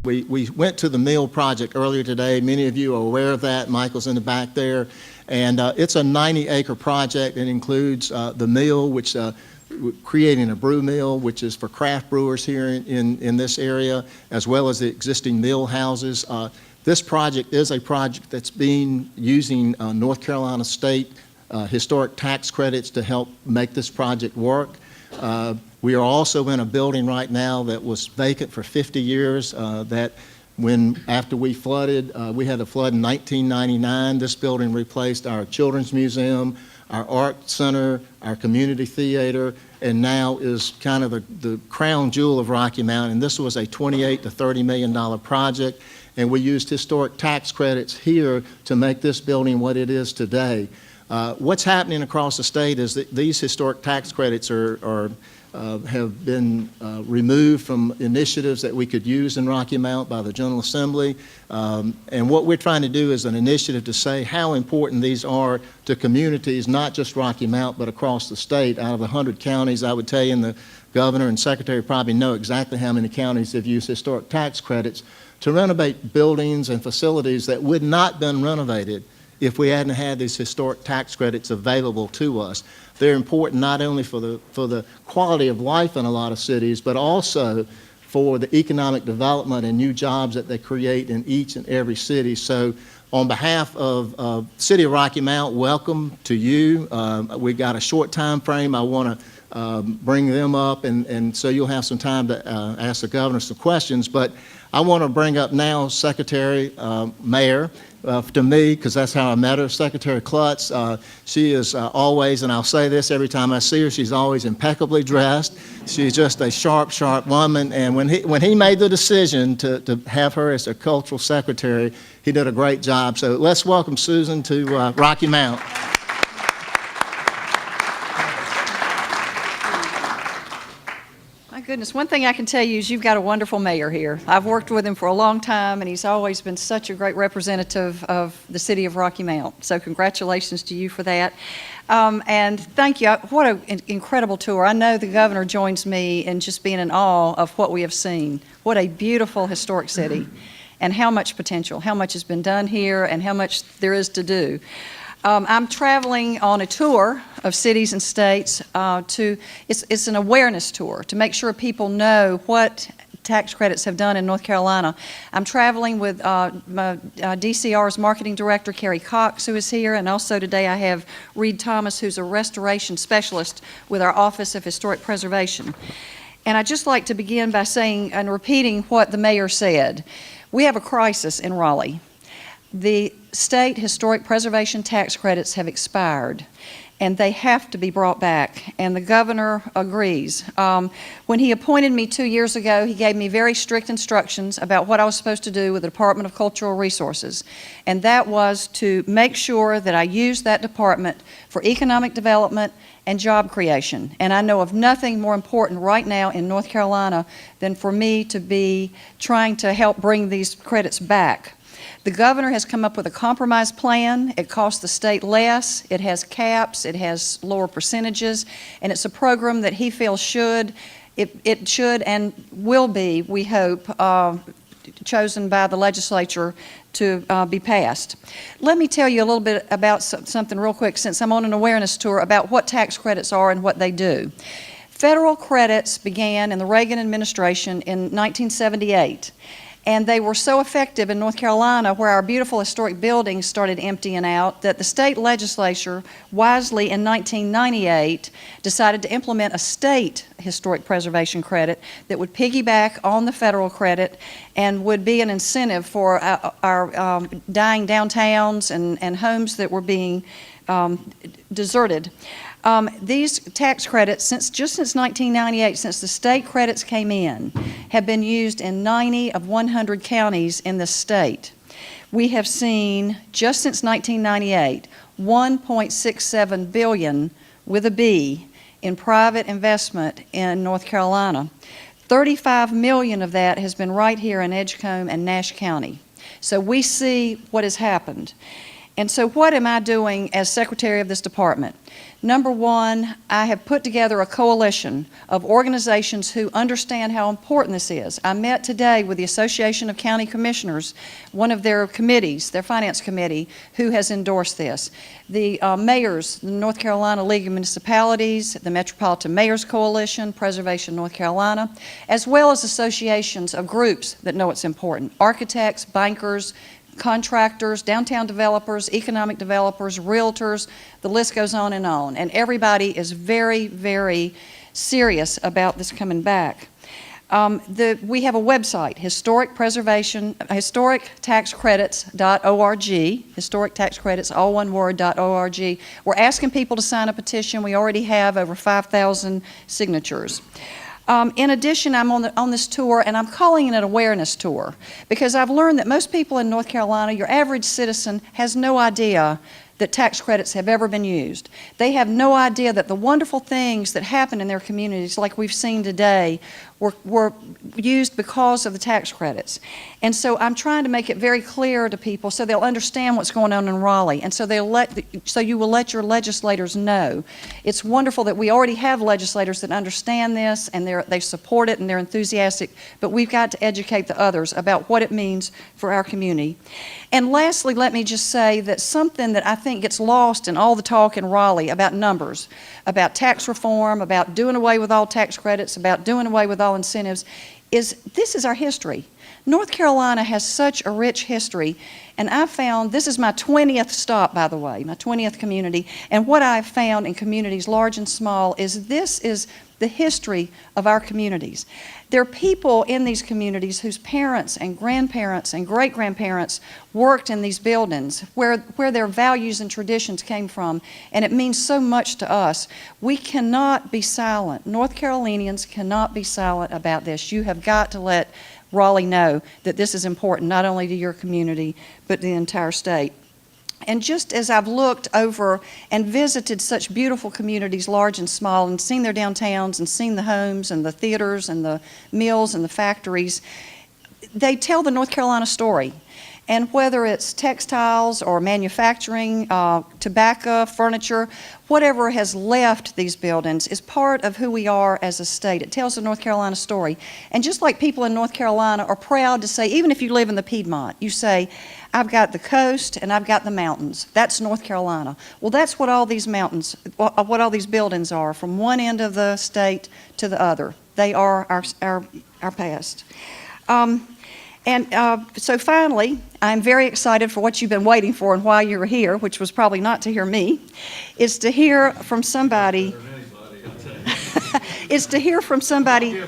We went to the mill project earlier today. Many of you are aware of that. Michael's in the back there. And it's a 90-acre project. It includes the mill, which creating a brew mill, which is for craft brewers here in this area, as well as the existing mill houses. This project is a project that's being using North Carolina State historic tax credits to help make this project work. We are also in a building right now that was vacant for 50 years that after we flooded, we had a flood in 1999. This building replaced our Children's Museum, our Art Center, our community theater, and now is kind of the crown jewel of Rocky Mount. And this was a $28 to $30 million project, and we used historic tax credits here to make this building what it is today. What's happening across the state is that these historic tax credits have been removed from initiatives that we could use in Rocky Mount by the General Assembly. And what we're trying to do is an initiative to say how important these are to communities, not just Rocky Mount, but across the state. Out of the 100 counties, I would tell you, and the governor and secretary probably know exactly how many counties have used historic tax credits to renovate buildings and facilities that would not have been renovated if we hadn't had these historic tax credits available to us. They're important not only for the quality of life in a lot of cities, but also for the economic development and new jobs that they create in each and every city. So on behalf of the City of Rocky Mount, welcome to you. We've got a short time frame. I want to bring them up, and so you'll have some time to ask the governor some questions. But I want to bring up now Secretary Mayor, to me, because that's how I met her, Secretary Klutz. She is always, and I'll say this every time I see her, she's always impeccably dressed. She's just a sharp, sharp woman. And when he made the decision to have her as a cultural secretary, he did a great job. So let's welcome Susan to Rocky Mount. Goodness, one thing I can tell you is you've got a wonderful mayor here. I've worked with him for a long time, and he's always been such a great representative of the city of Rocky Mount. So congratulations to you for that. And thank you. What an incredible tour. I know the governor joins me in just being in awe of what we have seen. What a beautiful historic city, and how much potential, how much has been done here, and how much there is to do. I'm traveling on a tour of cities and states it's an awareness tour to make sure people know what tax credits have done in North Carolina. I'm traveling with DCR's marketing director, Carrie Cox, who is here, and also today I have Reed Thomas, who's a restoration specialist with our Office of Historic Preservation. And I'd just like to begin by saying and repeating what the mayor said. We have a crisis in Raleigh. The state historic preservation tax credits have expired, and they have to be brought back, and the governor agrees. When he appointed me 2 years ago, he gave me very strict instructions about what I was supposed to do with the Department of Cultural Resources, and that was to make sure that I used that department for economic development and job creation. And I know of nothing more important right now in North Carolina than for me to be trying to help bring these credits back. The governor has come up with a compromise plan. It costs the state less, it has caps, it has lower percentages, and it's a program that he feels it should and will be, we hope, chosen by the legislature to be passed. Let me tell you a little bit about something real quick, since I'm on an awareness tour, about what tax credits are and what they do. Federal credits began in the Reagan administration in 1978. And they were so effective in North Carolina, where our beautiful historic buildings started emptying out, that the state legislature wisely in 1998 decided to implement a state historic preservation credit that would piggyback on the federal credit and would be an incentive for our dying downtowns and homes that were being deserted. These tax credits, just since 1998, since the state credits came in, have been used in 90 of 100 counties in the state. We have seen, just since 1998, $1.67 billion with a B in private investment in North Carolina. $35 million of that has been right here in Edgecombe and Nash County. So we see what has happened. And so what am I doing as secretary of this department? Number one, I have put together a coalition of organizations who understand how important this is. I met today with the Association of County Commissioners, one of their committees, their finance committee, who has endorsed this. The mayors, the North Carolina League of Municipalities, the Metropolitan Mayors Coalition, Preservation North Carolina, as well as associations of groups that know it's important. Architects, bankers, contractors, downtown developers, economic developers, realtors, the list goes on. And everybody is very, very serious about this coming back. We have a website, historictaxcredits.org, historic tax credits, all one word, .org. We're asking people to sign a petition. We already have over 5,000 signatures. In addition, I'm on this tour, and I'm calling it an awareness tour, because I've learned that most people in North Carolina, your average citizen, has no idea that tax credits have ever been used. They have no idea that the wonderful things that happen in their communities, like we've seen today, were used because of the tax credits. And so I'm trying to make it very clear to people so they'll understand what's going on in Raleigh, and so you will let your legislators know. It's wonderful that we already have legislators that understand this, and they support it, and they're enthusiastic, but we've got to educate the others about what it means for our community. And lastly, let me just say that something that I think gets lost in all the talk in Raleigh about numbers, about tax reform, about doing away with all tax credits, about doing away with all incentives, this is our history. North Carolina has such a rich history, and I found, this is my 20th stop, by the way, my 20th community, and what I've found in communities large and small is this is the history of our communities. There are people in these communities whose parents and grandparents and great-grandparents worked in these buildings where their values and traditions came from, and it means so much to us. We cannot be silent. North Carolinians cannot be silent about this. You have got to let Raleigh know that this is important, not only to your community, but the entire state. And just as I've looked over and visited such beautiful communities, large and small, and seen their downtowns and seen the homes and the theaters and the mills and the factories, they tell the North Carolina story. And whether it's textiles or manufacturing, tobacco, furniture, whatever has left these buildings is part of who we are as a state. It tells the North Carolina story. And just like people in North Carolina are proud to say, even if you live in the Piedmont, you say, I've got the coast and I've got the mountains. That's North Carolina. Well, that's what all these mountains, what all these buildings are, from one end of the state to the other. They are our past. So finally, I'm very excited for what you've been waiting for and why you were here, which was probably not to hear me, is to hear from somebody. Is to hear from somebody.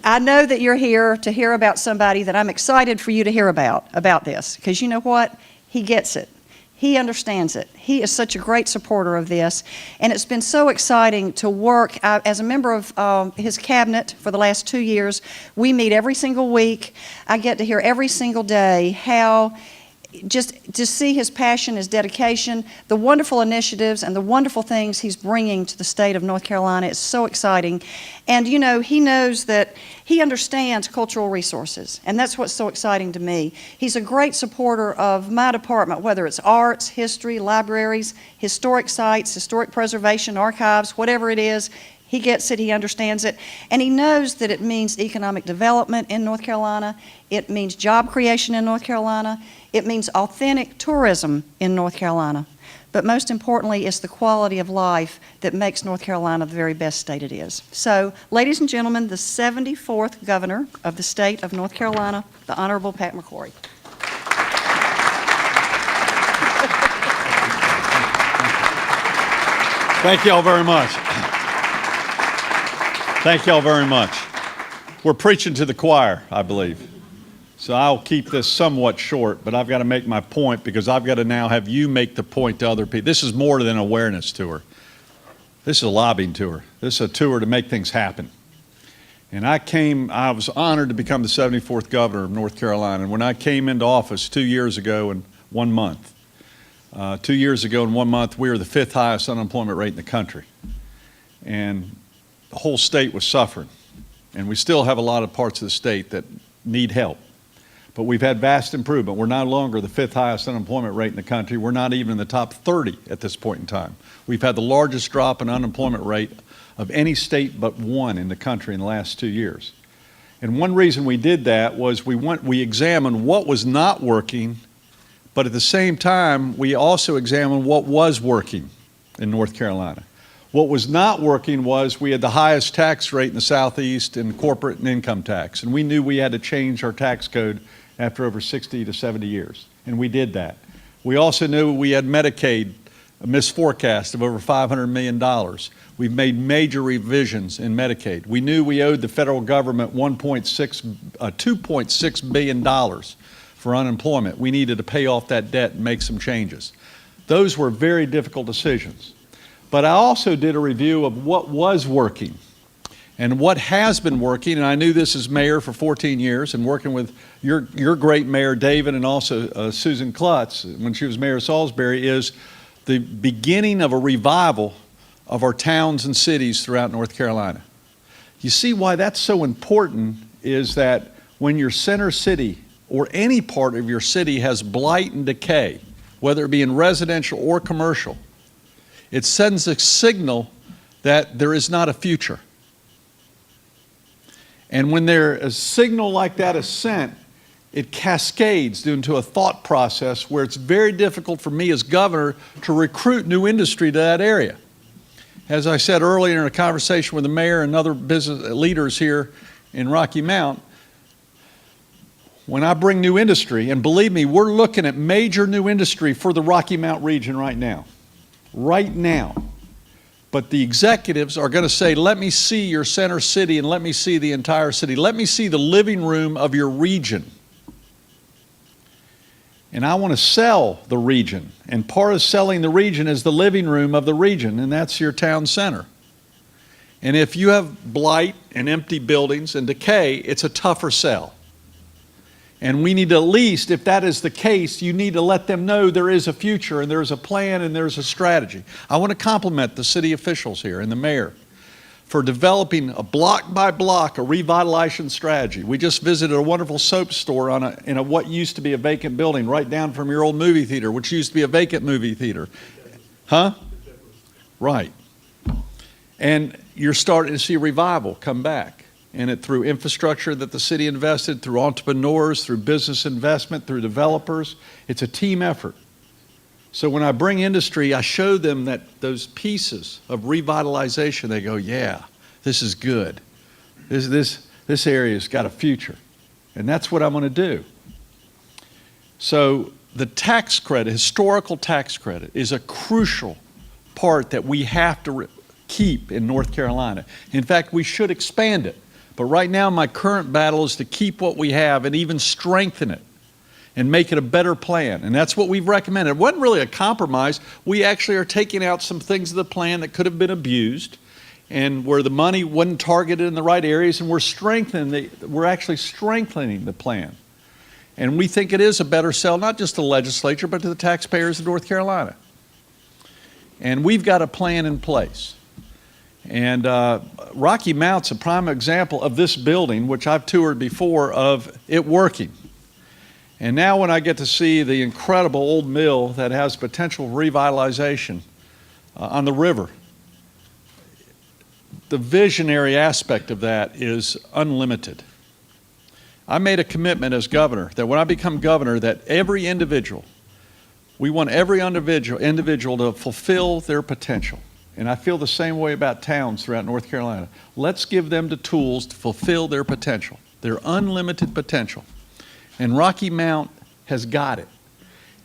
I know that you're here to hear about somebody that I'm excited for you to hear about this, because you know what? He gets it. He understands it. He is such a great supporter of this, and it's been so exciting to work as a member of his cabinet for the last 2 years. We meet every single week. I get to hear every single day how just to see his passion, his dedication, the wonderful initiatives and the wonderful things he's bringing to the state of North Carolina. It's so exciting. And you know, he knows that he understands cultural resources, and that's what's so exciting to me. He's a great supporter of my department, whether it's arts, history, libraries, historic sites, historic preservation, archives, whatever it is. He gets it, he understands it, and he knows that it means economic development in North Carolina, it means job creation in North Carolina, it means authentic tourism in North Carolina. But most importantly, it's the quality of life that makes North Carolina the very best state it is. So, ladies and gentlemen, the 74th governor of the state of North Carolina, the Honorable Pat McCrory. Thank you all very much. Thank you all very much. We're preaching to the choir, I believe. So I'll keep this somewhat short, but I've got to make my point because I've got to now have you make the point to other people. This is more than an awareness tour. This is a lobbying tour. This is a tour to make things happen. And I was honored to become the 74th governor of North Carolina. And when I came into office 2 years ago in 1 month, 2 years ago in 1 month, we were the 5th highest unemployment rate in the country. And the whole state was suffering And we still have a lot of parts of the state that need help. But we've had vast improvement. We're no longer the 5th highest unemployment rate in the country. We're not even in the top 30 at this point in time. We've had the largest drop in unemployment rate of any state but one in the country in the last 2 years. And one reason we did that was we examined what was not working, but at the same time, we also examined what was working in North Carolina. What was not working was we had the highest tax rate in the Southeast in corporate and income tax, and we knew we had to change our tax code after over 60 to 70 years, and we did that. We also knew we had Medicaid, a misforecast of over $500 million. We've made major revisions in Medicaid. We knew we owed the federal government $2.6 billion for unemployment. We needed to pay off that debt and make some changes. Those were very difficult decisions. But I also did a review of what was working and what has been working, and I knew this as mayor for 14 years and working with your great mayor, David, and also Susan Klutz, when she was mayor of Salisbury, is the beginning of a revival of our towns and cities throughout North Carolina. You see why that's so important is that when your center city or any part of your city has blight and decay, whether it be in residential or commercial, it sends a signal that there is not a future. And when a signal like that is sent, it cascades into a thought process where it's very difficult for me as governor to recruit new industry to that area. As I said earlier in a conversation with the mayor and other business leaders here in Rocky Mount, when I bring new industry, and believe me, we're looking at major new industry for the Rocky Mount region right now. But the executives are going to say, let me see your center city and let me see the entire city. Let me see the living room of your region. And I want to sell the region. And part of selling the region is the living room of the region, and that's your town center. And if you have blight and empty buildings and decay, it's a tougher sell. And we need to, at least, if that is the case, you need to let them know there is a future and there's a plan and there's a strategy. I want to compliment the city officials here and the mayor for developing a block by block, a revitalization strategy. We just visited a wonderful soap store in what used to be a vacant building right down from your old movie theater, which used to be a vacant movie theater. Huh? Right. And you're starting to see a revival come back. And through infrastructure that the city invested, through entrepreneurs, through business investment, through developers. It's a team effort. So when I bring industry, I show them that those pieces of revitalization, they go, yeah, this is good. This area's got a future. And that's what I'm going to do. So the tax credit, historical tax credit, is a crucial part that we have to keep in North Carolina. In fact, we should expand it. But right now, my current battle is to keep what we have and even strengthen it and make it a better plan. And that's what we've recommended. It wasn't really a compromise. We actually are taking out some things of the plan that could have been abused and where the money wasn't targeted in the right areas, and we're actually strengthening the plan. And we think it is a better sell, not just to the legislature, but to the taxpayers of North Carolina. And we've got a plan in place. And Rocky Mount's a prime example of this building, which I've toured before, of it working. And now when I get to see the incredible old mill that has potential revitalization on the river, the visionary aspect of that is unlimited. I made a commitment as governor that when I become governor, that every individual, we want every individual to fulfill their potential. And I feel the same way about towns throughout North Carolina. Let's give them the tools to fulfill their potential, their unlimited potential. And Rocky Mount has got it.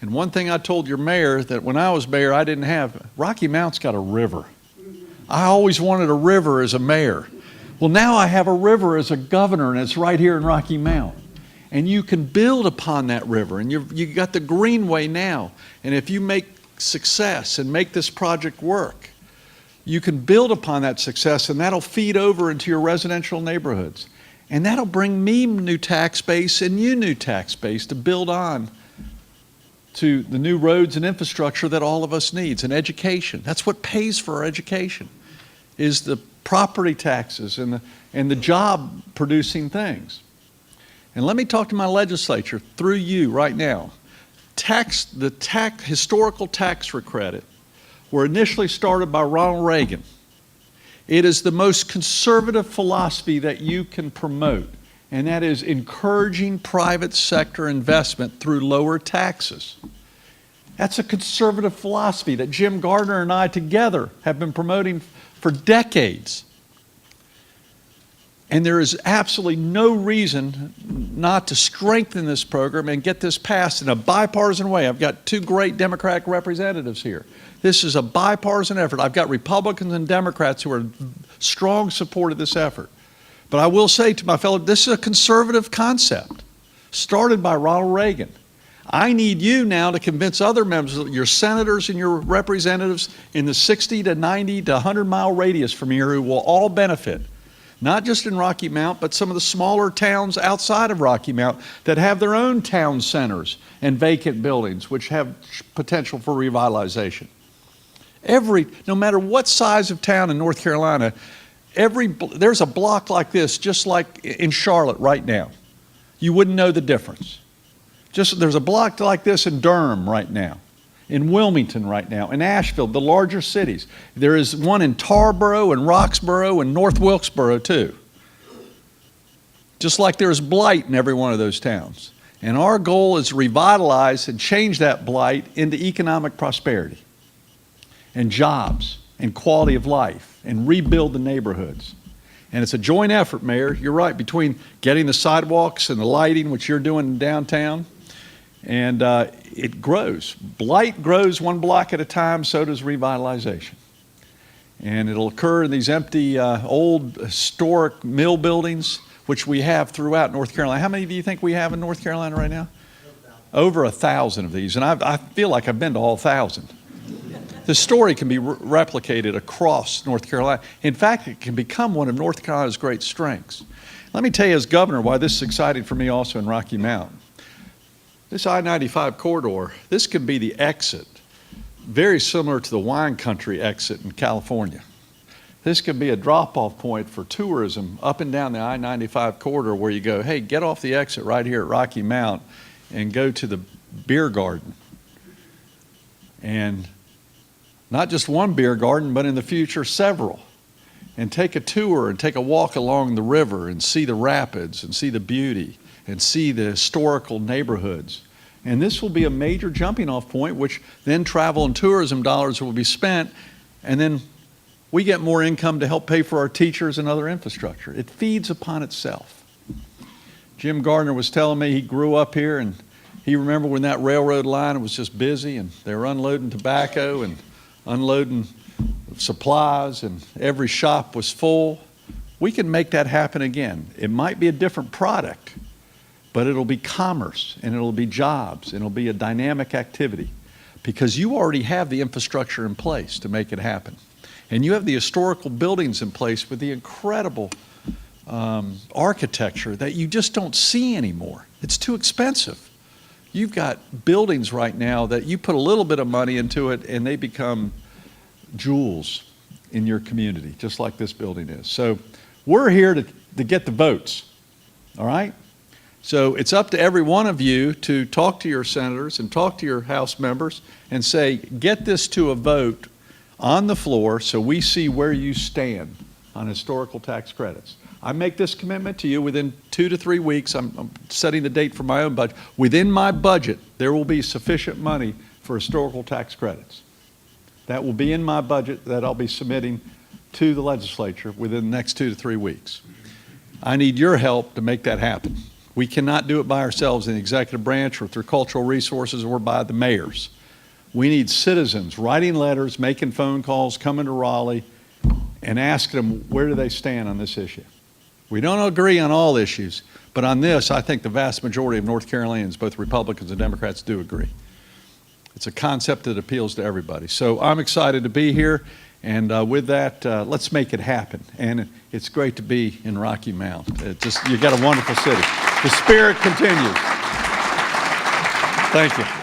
And one thing I told your mayor that when I was mayor I didn't have, Rocky Mount's got a river. I always wanted a river as a mayor. Well, now I have a river as a governor, and it's right here in Rocky Mount. And you can build upon that river, and you got the Greenway now. And if you make success and make this project work, you can build upon that success, and that'll feed over into your residential neighborhoods. And that'll bring me new tax base and you new tax base to build on to the new roads and infrastructure that all of us needs, and education. That's what pays for our education, is the property taxes and the job-producing things. And let me talk to my legislature through you right now. Historical tax credit were initially started by Ronald Reagan. It is the most conservative philosophy that you can promote, and that is encouraging private sector investment through lower taxes. That's a conservative philosophy that Jim Gardner and I together have been promoting for decades. And there is absolutely no reason not to strengthen this program and get this passed in a bipartisan way. I've got two great Democratic representatives here. This is a bipartisan effort. I've got Republicans and Democrats who are strong support of this effort. But I will say to my fellow, this is a conservative concept started by Ronald Reagan. I need you now to convince other members, your senators and your representatives in the 60 to 90 to 100-mile radius from here who will all benefit. Not just in Rocky Mount, but some of the smaller towns outside of Rocky Mount that have their own town centers and vacant buildings, which have potential for revitalization. No matter what size of town in North Carolina, there's a block like this, just like in Charlotte right now. You wouldn't know the difference. There's a block like this in Durham right now, in Wilmington right now, in Asheville, the larger cities. There is one in Tarboro and Roxborough and North Wilkesboro too. Just like there's blight in every one of those towns. And our goal is to revitalize and change that blight into economic prosperity and jobs and quality of life and rebuild the neighborhoods. And it's a joint effort, Mayor, you're right, between getting the sidewalks and the lighting, which you're doing in downtown, and it grows. Blight grows one block at a time, so does revitalization. And it'll occur in these empty, old, historic mill buildings, which we have throughout North Carolina. How many do you think we have in North Carolina right now? Over 1,000 of these, and I feel like I've been to all 1,000. The story can be replicated across North Carolina. In fact, it can become one of North Carolina's great strengths. Let me tell you as governor why this is exciting for me also in Rocky Mount. This I-95 corridor, this could be the exit, very similar to the wine country exit in California. This could be a drop-off point for tourism up and down the I-95 corridor where you go, hey, get off the exit right here at Rocky Mount and go to the beer garden. And not just one beer garden, but in the future, several. And take a tour and take a walk along the river and see the rapids and see the beauty and see the historical neighborhoods. And this will be a major jumping off point, which then travel and tourism dollars will be spent, and then we get more income to help pay for our teachers and other infrastructure. It feeds upon itself. Jim Gardner was telling me he grew up here, and he remembered when that railroad line was just busy, and they were unloading tobacco and unloading supplies, and every shop was full. We can make that happen again. It might be a different product, but it'll be commerce, and it'll be jobs, and it'll be a dynamic activity because you already have the infrastructure in place to make it happen. And you have the historical buildings in place with the incredible architecture that you just don't see anymore. It's too expensive. You've got buildings right now that you put a little bit of money into it and they become jewels in your community, just like this building is. So we're here to get the votes, all right? So it's up to every one of you to talk to your senators and talk to your House members and say, get this to a vote on the floor so we see where you stand on historical tax credits. I make this commitment to you within 2 to 3 weeks. I'm setting the date for my own budget. Within my budget, there will be sufficient money for historical tax credits. That will be in my budget that I'll be submitting to the legislature within the next 2 to 3 weeks. I need your help to make that happen. We cannot do it by ourselves in the executive branch or through cultural resources or by the mayors. We need citizens writing letters, making phone calls, coming to Raleigh, and asking them where do they stand on this issue. We don't agree on all issues, but on this, I think the vast majority of North Carolinians, both Republicans and Democrats, do agree. It's a concept that appeals to everybody. So I'm excited to be here, and with that, let's make it happen. And it's great to be in Rocky Mount. You got a wonderful city. The spirit continues. Thank you.